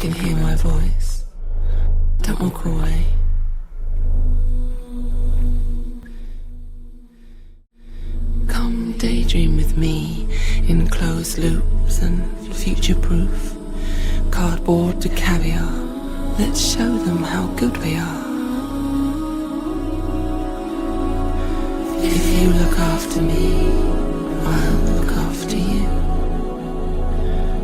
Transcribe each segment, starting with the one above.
can hear my voice. Don't walk away. Come daydream with me in closed loops and future-proof. Cardboard to caviar. Let's show them how good we are. If you look after me, I'll look after you.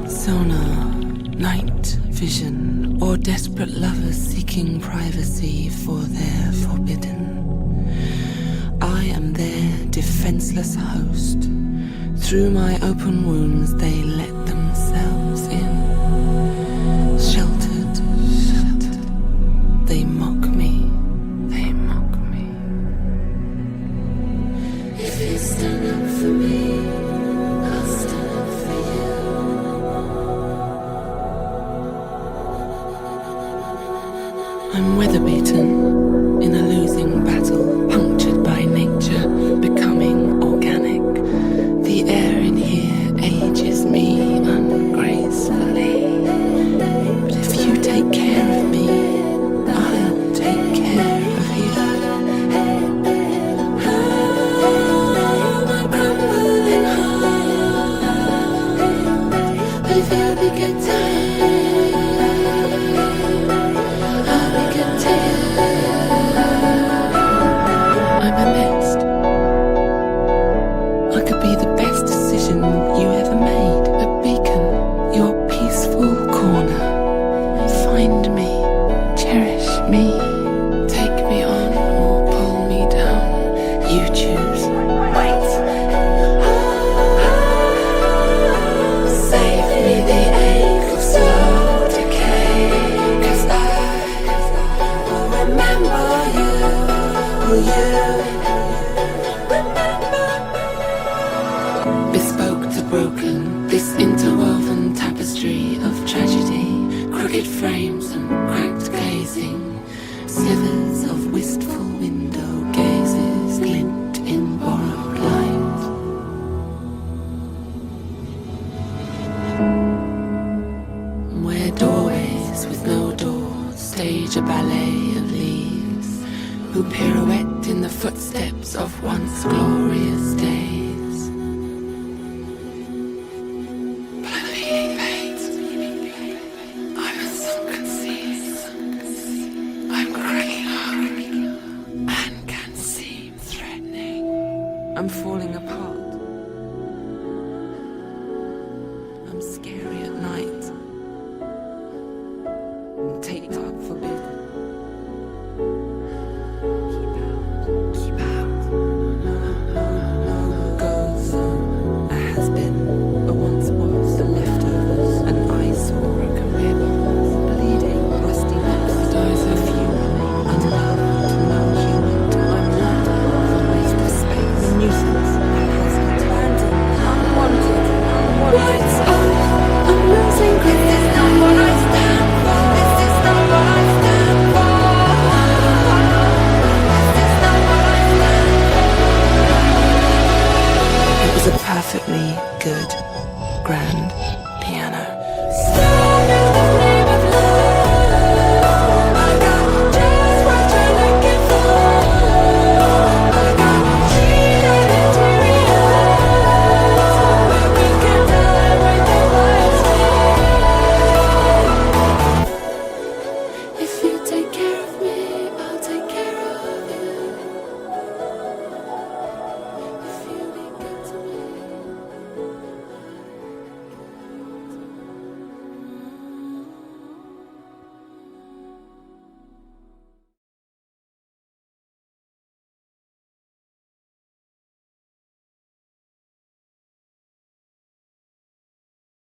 Sonar, night vision, or desperate lovers seeking privacy for their forbidden. I am their defenseless host. Through my open wounds they let themselves in. Sheltered, they mock me. If you stand up for me, I'll stand up for you. I'm weather-beaten in a losing battle, punctured by nature, becoming organic. The air in here ages me ungracefully. But if you take care of me, I'll take care of you. My crumbling heart, but if you be good to me, I'll be good to you. I'm amidst. I could be the best decision you ever made. A beacon, your peaceful corner. Find me, cherish me, take me on or pull me down. You choose. Wait. Save me the ache of slow decay, 'cause I will remember you. Will you? Bespoke to broken, this interwoven tapestry of tragedy, crooked frames and cracked glazing, slivers of wistful window gazes glint in borrowed light. Where doorways with no doors stage a ballet of leaves, who pirouette in the footsteps of once glorious days. But I'm feeling pains. I'm a sunken seas. I'm cracking up and can seem threatening. I'm falling apart.